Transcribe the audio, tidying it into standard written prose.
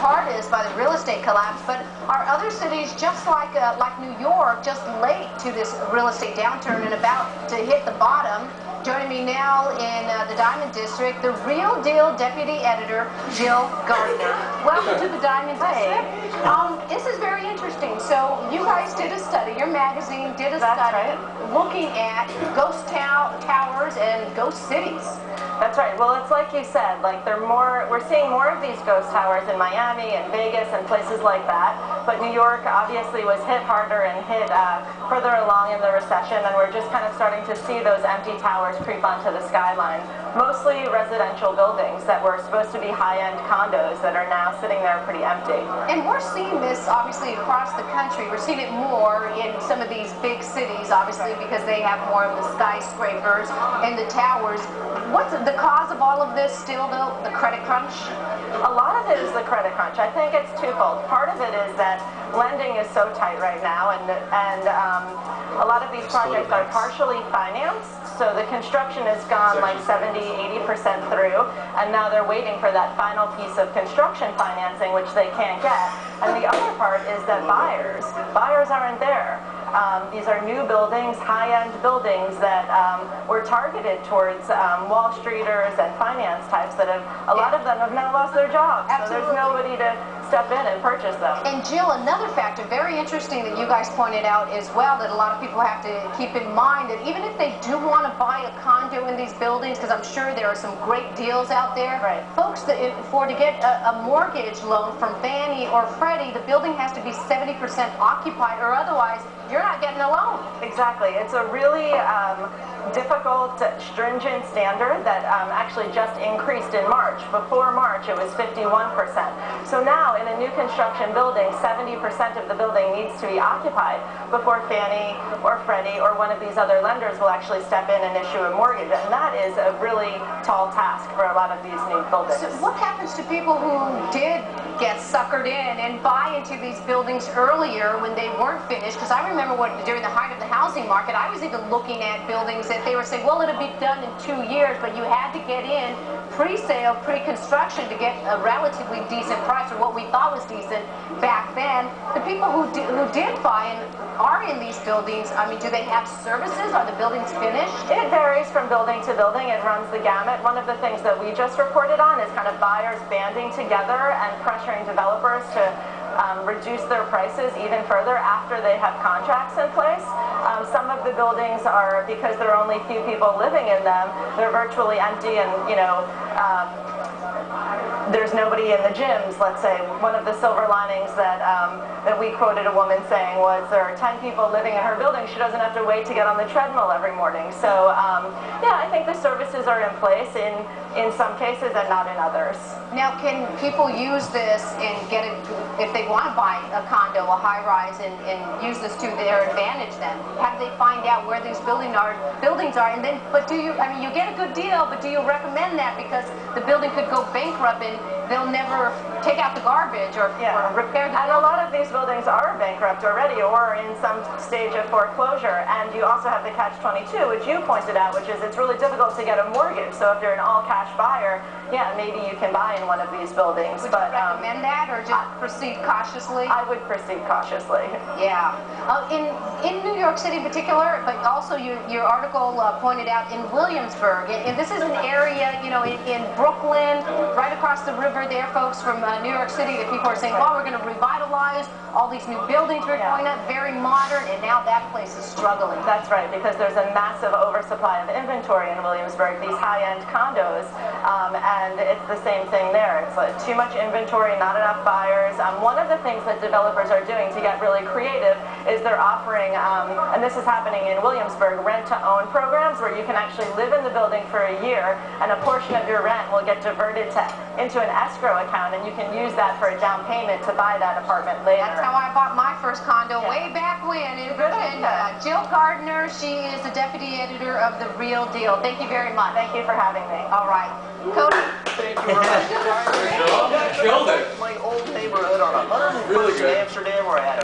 hardest by the real estate collapse, but are other cities just like New York just late to this real estate downturn and about to hit the bottom? Joining me now in the Diamond District, the Real Deal Deputy Editor, Jill Gardiner. Welcome to the Diamond District. This is very interesting. So you guys did a study, your magazine did a study looking at ghost towers and ghost cities. That's right. Well, it's like you said, like we're seeing more of these ghost towers in Miami and Vegas and places like that. But New York obviously was hit harder and hit further along in the recession, and we're just kind of starting to see those empty towers creep onto the skyline. Mostly residential buildings that were supposed to be high-end condos that are now sitting there pretty empty. And we're seeing this obviously across the country. We're seeing it more in some of these big cities, obviously, because they have more of the skyscrapers and the towers. What's the cause of all of this still, though? The credit crunch? A lot of it is the credit crunch. I think it's twofold. Part of it is that lending is so tight right now, and a lot of these projects are partially financed. So the construction has gone like 70–80% through, and now they're waiting for that final piece of construction financing, which they can't get. And the other part is that buyers aren't there. These are new buildings, high-end buildings that were targeted towards Wall Streeters and finance types that a lot of them have now lost their jobs. Absolutely. So there's nobody to step in and purchase them. And Jill, another factor, very interesting that you guys pointed out as well, that a lot of people have to keep in mind, that even if they do want to buy a condo in these buildings, because I'm sure there are some great deals out there, folks, to get a mortgage loan from Fannie or Freddie, the building has to be 70% occupied, or otherwise you're not getting a loan. Exactly. It's a really difficult, stringent standard that actually just increased in March. Before March, it was 51%. So now, in a new construction building, 70% of the building needs to be occupied before Fannie or Freddie or one of these other lenders will actually step in and issue a mortgage. And that is a really tall task for a lot of these new buildings. So what happens to people who did get suckered in and buy into these buildings earlier when they weren't finished? Because I remember during the height of the housing market, I was even looking at buildings that they were saying, well, it'll be done in 2 years, but you had to get in pre-sale, pre-construction to get a relatively decent price, or what we thought was decent back then. The people who did buy and are in these buildings, I mean, do they have services? Are the buildings finished? It varies from building to building. It runs the gamut. One of the things that we just reported on is kind of buyers banding together and pressuring developers to reduce their prices even further after they have contracts in place. Some of the buildings are, because there are only few people living in them, they're virtually empty, and there's nobody in the gyms, let's say. One of the silver linings that we quoted a woman saying was, there are 10 people living in her building, she doesn't have to wait to get on the treadmill every morning. So yeah, I think the services are in place in some cases and not in others. Now, can people use this and get it, if they want to buy a condo, a high-rise, and use this to their advantage then? How do they find out where these buildings are? And then, but do you, I mean, you get a good deal, but do you recommend that because the building could go bankrupt and they'll never take out the garbage or repair the building? And a lot of these buildings are bankrupt already or in some stage of foreclosure. And you also have the catch-22, which you pointed out, which is it's really difficult to get a mortgage. So if you're an all-cash buyer, yeah, maybe you can buy in one of these buildings. Would you recommend that, or just proceed cautiously? I would proceed cautiously. Yeah. In New York City in particular, but also your article pointed out in Williamsburg, and this is an area, you know, in Brooklyn, right across the river there, folks, from New York City, that people are saying, well, we're going to revitalize all these new buildings we're going up, very modern, and now that place is struggling. That's right, because there's a massive oversupply of inventory in Williamsburg, these high-end condos, and it's the same thing there. It's like too much inventory, not enough buyers. One of the things that developers are doing to get really creative is they're offering, and this is happening in Williamsburg, rent-to-own programs where you can actually live in the building for a year, and a portion of your rent will get diverted into an escrow account, and you can use that for a down payment to buy that apartment later. That's how I bought my first condo way back when in Virginia. Jill Gardiner, she is the deputy editor of The Real Deal. Thank you very much. Thank you for having me. All right. Cody? Thank you very much. Killed it. My old neighborhood on 101st in Amsterdam where I had a